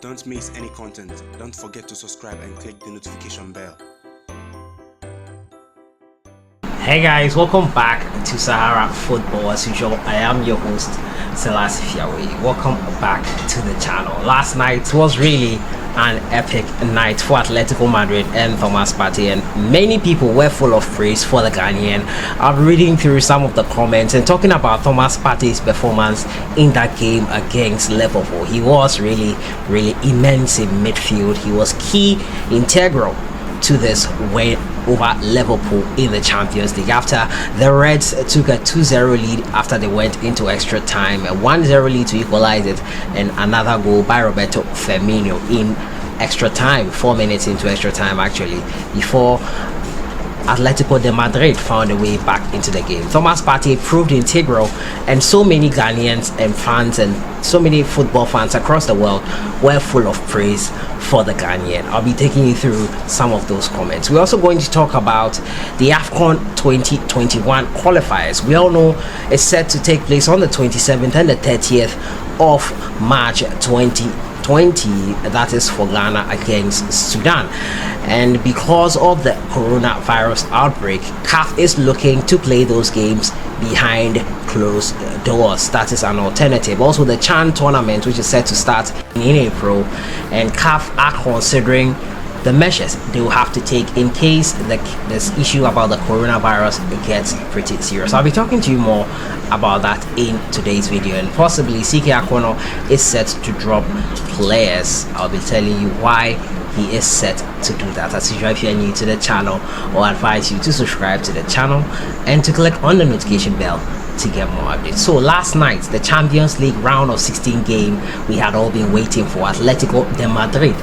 Don't miss any content. Don't forget to subscribe and click the notification bell. Hey guys, welcome back to Sahara Football. As usual, I am your host, Selassie Fiawe. Welcome back to the channel. Last night was really an epic night for Atletico Madrid and Thomas Partey, and many people were full of praise for the Ghanaian. I'm reading through some of the comments and talking about Thomas Partey's performance in that game against Liverpool. He was really immense in midfield. He was key, integral to this win over Liverpool in the Champions League after the Reds took a 2-0 lead after they went into extra time, a 1-0 lead to equalize it, and another goal by Roberto Firmino in extra time, 4 minutes into extra time actually, before Atletico de Madrid found a way back into the game. Thomas Partey proved integral, and so many Ghanaians and fans and so many football fans across the world were full of praise for the Ghanaian. I'll be taking you through some of those comments. We're also going to talk about the Afcon 2021 qualifiers. We all know it's set to take place on the 27th and the 30th of March 2020, that is for Ghana against Sudan. And because of the coronavirus outbreak, CAF is looking to play those games behind closed doors. That is an alternative. Also, the CHAN tournament, which is set to start in April, and CAF are considering the measures they will have to take in case this issue about the coronavirus gets pretty serious. I'll be talking to you more about that in today's video, and possibly AKONNOR is set to drop players. I'll be telling you why he is set to do that. As usual, if you're new to the channel, I'll advise you to subscribe to the channel and to click on the notification bell to get more updates. So last night, the Champions League round of 16 game we had all been waiting for, Atletico de Madrid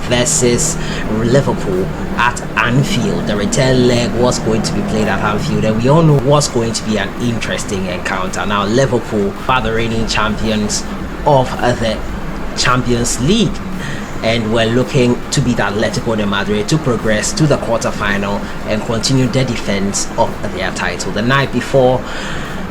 versus Liverpool at Anfield. The return leg was going to be played at Anfield, and we all know was going to be an interesting encounter. Now Liverpool are the reigning champions of the Champions League, and we're looking to beat Atletico de Madrid to progress to the quarterfinal and continue their defense of their title. The night before,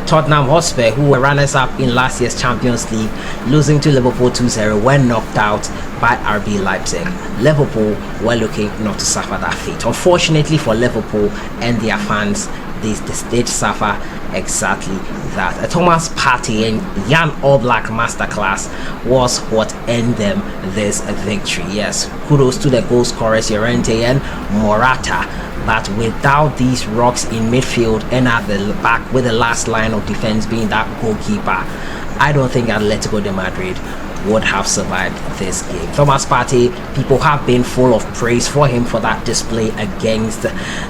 Tottenham Hotspur, who were runners-up in last year's Champions League, losing to Liverpool 2-0, were knocked out by RB Leipzig. Liverpool were looking not to suffer that fate. Unfortunately for Liverpool and their fans, they did suffer exactly that. Thomas Partey and Jan Oblak masterclass was what earned them this victory. Yes, kudos to the goal scorers Llorente and Morata. But without these rocks in midfield and at the back, with the last line of defense being that goalkeeper, I don't think Atletico de Madrid would have survived this game. Thomas Partey, people have been full of praise for him for that display against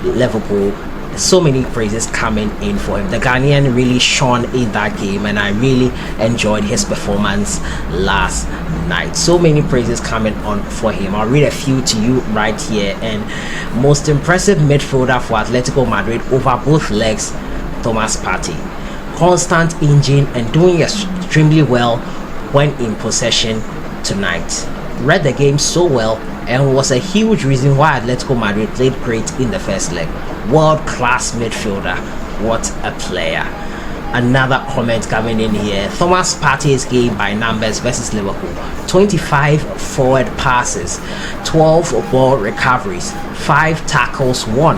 Liverpool. So many praises coming in for him. The Ghanaian really shone in that game, and I really enjoyed his performance last night. So many praises coming on for him. I'll read a few to you right here. And most impressive midfielder for Atletico Madrid over both legs, Thomas Partey. Constant engine and doing extremely well when in possession tonight. Read the game so well and was a huge reason why Atletico Madrid played great in the first leg. World-class midfielder. What a player. Another comment coming in here. Thomas Partey's game by numbers versus Liverpool: 25 forward passes, 12 ball recoveries, 5 tackles won,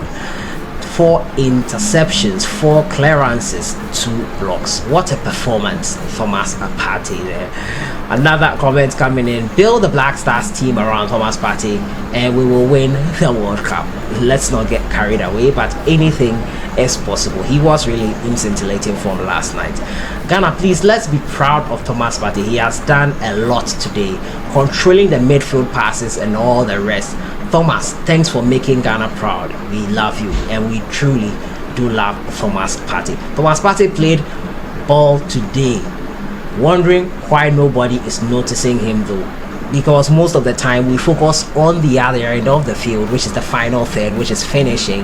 4 interceptions, 4 clearances, 2 blocks. What a performance, Thomas Partey there. Another comment coming in: build the Black Stars team around Thomas Partey and we will win the World Cup. Let's not get carried away, but anything is possible. He was really in scintillating form last night. Ghana, please, let's be proud of Thomas Partey. He has done a lot today, controlling the midfield passes and all the rest. Thomas, thanks for making Ghana proud. We love you, and we truly do love Thomas Partey. Thomas Partey played ball today. Wondering why nobody is noticing him though, because most of the time we focus on the other end of the field, which is the final third, which is finishing,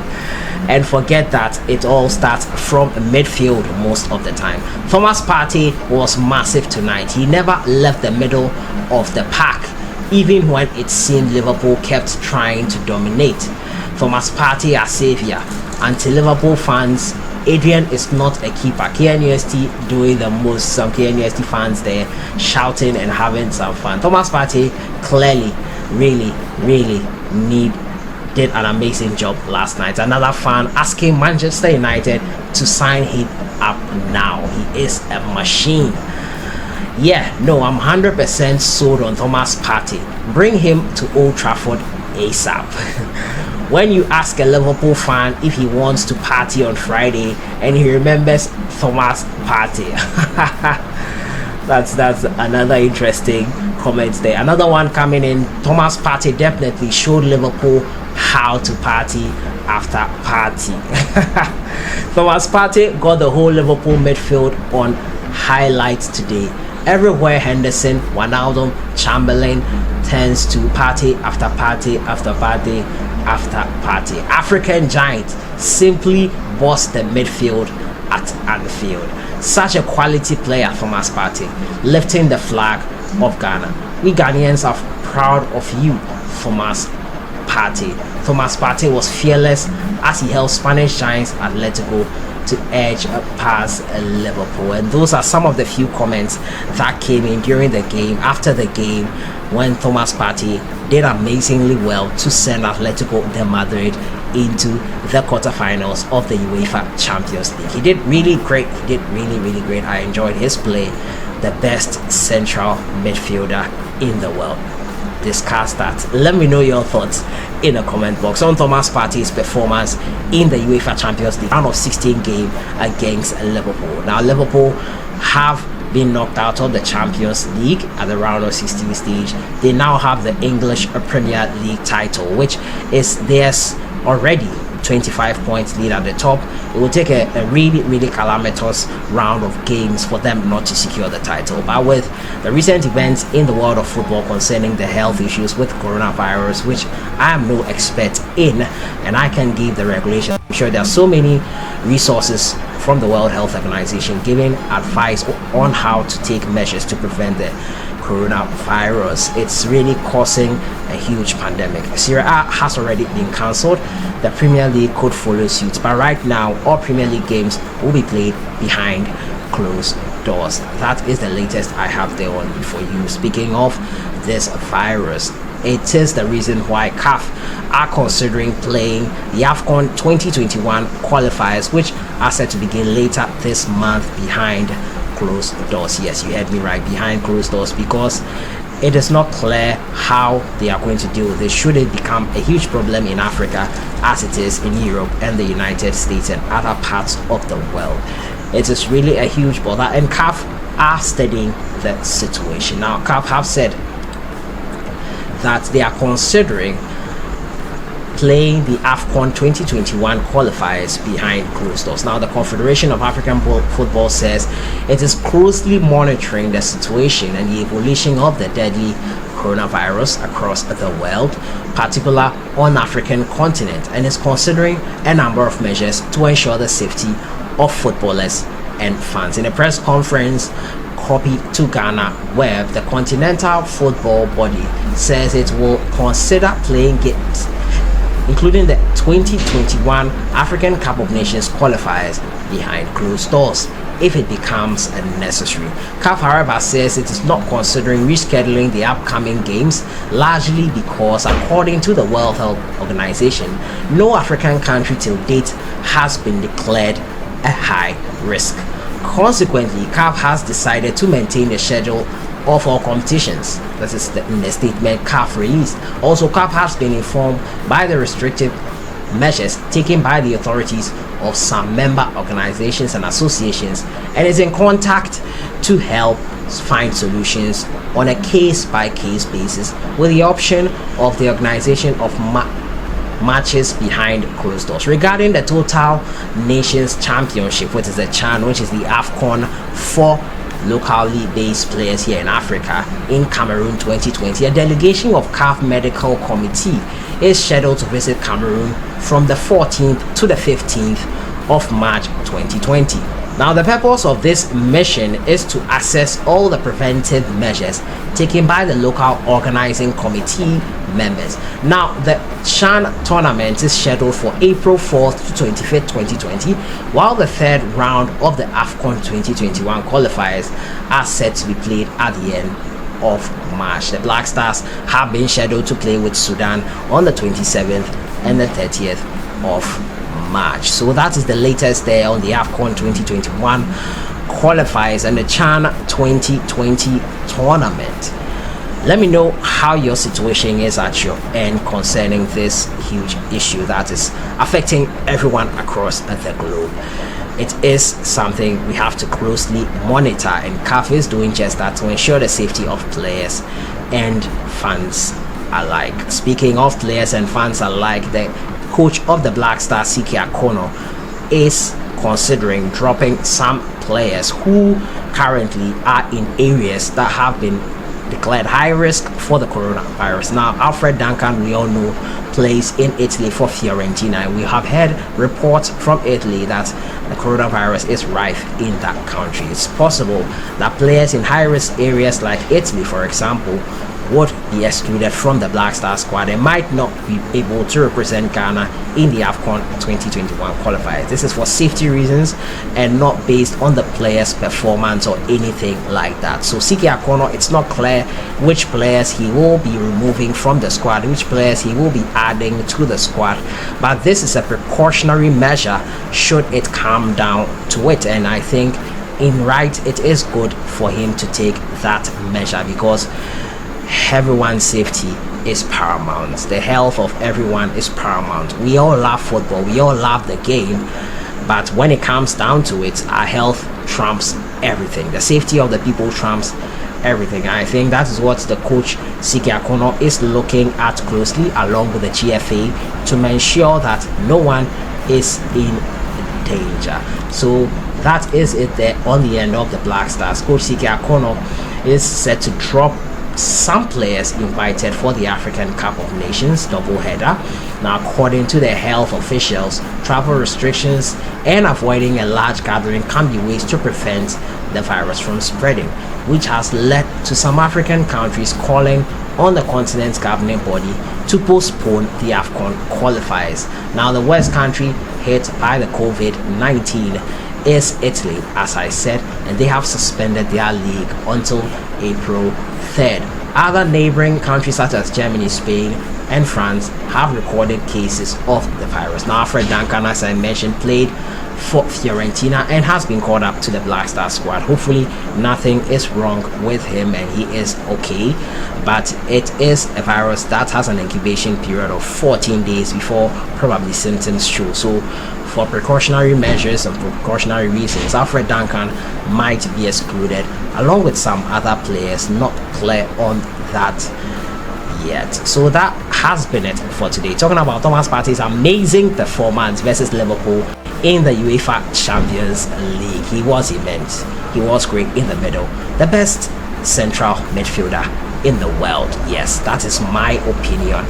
and forget that it all starts from midfield most of the time. Thomas Partey was massive tonight. He never left the middle of the pack, even when it seemed Liverpool kept trying to dominate. Thomas Partey, our savior. Anti-Liverpool fans Adrian is not a keeper. KNUST doing the most. Some KNUST fans there shouting and having some fun. Thomas Partey clearly really did an amazing job last night. Another fan asking Manchester United to sign him up now. He is a machine. Yeah, no, I'm 100% sold on Thomas Partey. Bring him to Old Trafford ASAP. When you ask a Liverpool fan if he wants to party on Friday and he remembers Thomas Partey, that's another interesting comment there. Another one coming in: Thomas Partey definitely showed Liverpool how to party after party. Thomas Partey got the whole Liverpool midfield on highlights today. Everywhere Henderson, Wijnaldum, Chamberlain turns to party after party after party after party. African giant simply bossed the midfield at Anfield. Such a quality player, Thomas Partey, lifting the flag of Ghana. We Ghanaians are proud of you, Thomas Partey. Thomas Partey was fearless as he held Spanish giants ATLETICO to edge past Liverpool. And those are some of the few comments that came in during the game, after the game, when Thomas Partey did amazingly well to send Atletico de Madrid into the quarterfinals of the UEFA Champions League. He did really great. He did really great. I enjoyed his play. The best central midfielder in the world. Discuss that. Let me know your thoughts in the comment box on Thomas Partey's performance in the UEFA Champions League round of 16 game against Liverpool. Now Liverpool have been knocked out of the Champions League at the round of 16 stage. They now have the English Premier League title, which is theirs already. 25 points lead at the top. It will take a really calamitous round of games for them not to secure the title. But with the recent events in the world of football concerning the health issues with coronavirus, which I am no expert in, and I can give the regulation, I'm sure there are so many resources from the World Health Organization giving advice on how to take measures to prevent the coronavirus. It's really causing a huge pandemic. Serie A has already been cancelled. The Premier League could follow suit, but right now all Premier League games will be played behind closed doors. That is the latest I have there on for you. Speaking of this virus, it is the reason why CAF are considering playing the Afcon 2021 qualifiers, which are set to begin later this month behind closed doors. Yes, you heard me right, behind closed doors, because it is not clear how they are going to deal with this should it become a huge problem in Africa as it is in Europe and the United States and other parts of the world. It is really a huge bother, and CAF are studying the situation. Now CAF have said that they are considering playing the Afcon 2021 qualifiers behind closed doors. Now the Confederation of African Football says it is closely monitoring the situation and the evolution of the deadly coronavirus across the world, particularly on African continent, and is considering a number of measures to ensure the safety of footballers and fans. In a press conference copied to Ghana Web, the Continental Football Body says it will consider playing games including the 2021 African Cup of Nations qualifiers behind closed doors if it becomes necessary. CAF, however, says it is not considering rescheduling the upcoming games, largely because, according to the World Health Organization, no African country till date has been declared a high risk. Consequently, CAF has decided to maintain the schedule of all competitions. This is in the statement CAF released. Also, CAF has been informed by the restrictive measures taken by the authorities of some member organizations and associations, and is in contact to help find solutions on a case-by-case basis, with the option of the organization of matches behind closed doors. Regarding the Total Nations Championship, which is the CHAN, which is the Afcon for locally based players here in Africa in Cameroon 2020, a delegation of CAF Medical Committee is scheduled to visit Cameroon from the 14th to the 15th of March 2020. Now, the purpose of this mission is to assess all the preventive measures taken by the local organizing committee members. Now, the CHAN tournament is scheduled for April 4th to 25th, 2020, while the third round of the Afcon 2021 qualifiers are set to be played at the end of March. The Black Stars have been scheduled to play with Sudan on the 27th and the 30th of March. So that is the latest there on the Afcon 2021 qualifiers and the CHAN 2020 tournament. Let me know how your situation is at your end concerning this huge issue that is affecting everyone across the globe. It is something we have to closely monitor, and CAF is doing just that to ensure the safety of players and fans alike. Speaking of players and fans alike, the coach of the Black Stars, AKONNOR, is considering dropping some players who currently are in areas that have been declared high risk for the coronavirus. Now, Alfred Duncan, we all know, plays in Italy for Fiorentina. We have heard reports from Italy that the coronavirus is rife in that country. It's possible that players in high risk areas like Italy, for example, would be excluded from the Black Star squad and might not be able to represent Ghana in the Afcon 2021 qualifiers. This is for safety reasons and not based on the player's performance or anything like that. So AKONNOR, it's not clear which players he will be removing from the squad, which players he will be adding to the squad, but this is a precautionary measure should it come down to it, and I think in right it is good for him to take that measure because everyone's safety is paramount. The health of everyone is paramount. We all love football, we all love the game, but when it comes down to it, our health trumps everything. The safety of the people trumps everything. I think that is what the coach AKONNOR is looking at closely along with the GFA to ensure that no one is in danger. So that is it there on the end of the Black Stars. Coach AKONNOR is set to drop some players invited for the African Cup of Nations doubleheader. Now, according to the health officials, travel restrictions and avoiding a large gathering can be ways to prevent the virus from spreading, which has led to some African countries calling on the continent's governing body to postpone the Afcon qualifiers. Now, the worst country hit by the COVID-19 is Italy, as I said, and they have suspended their league until April 3rd. Other neighboring countries such as Germany, Spain, and France have recorded cases of the virus. Now, Alfred Duncan, as I mentioned, played for Fiorentina and has been called up to the Black Star squad. Hopefully nothing is wrong with him and he is okay, but it is a virus that has an incubation period of 14 days before probably symptoms show. So for precautionary measures and precautionary reasons, Alfred Duncan might be excluded along with some other players, not clear on that yet. So that has been it for today. Talking about Thomas Partey's amazing performance versus Liverpool in the UEFA Champions League. He was immense. He was great in the middle. The best central midfielder in the world. Yes, that is my opinion.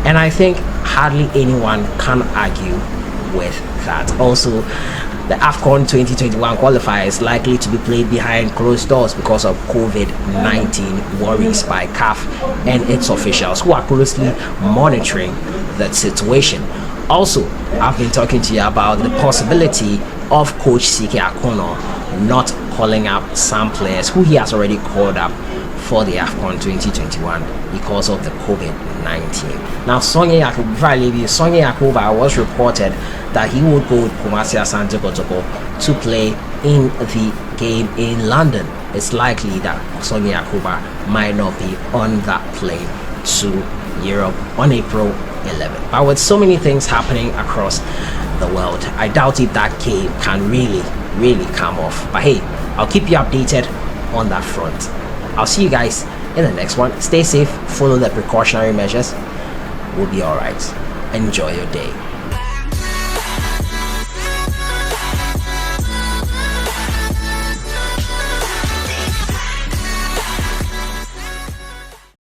And I think hardly anyone can argue with that. Also, the Afcon 2021 qualifier is likely to be played behind closed doors because of COVID-19 worries by CAF and its officials who are closely monitoring that situation. Also, I've been talking to you about the possibility of Coach AKONNOR not calling up some players who he has already called up for the Afcon 2021 because of the COVID-19. Now, Sonny Yakuba was reported that he would go with Kumasi Asante Kotoko to play in the game in London. It's likely that Sonny Yakuba might not be on that plane to Europe on April 11th. But with so many things happening across the world, I doubt if that game can really come off. But hey, I'll keep you updated on that front. I'll see you guys in the next one. Stay safe, follow the precautionary measures. We'll be alright. Enjoy your day.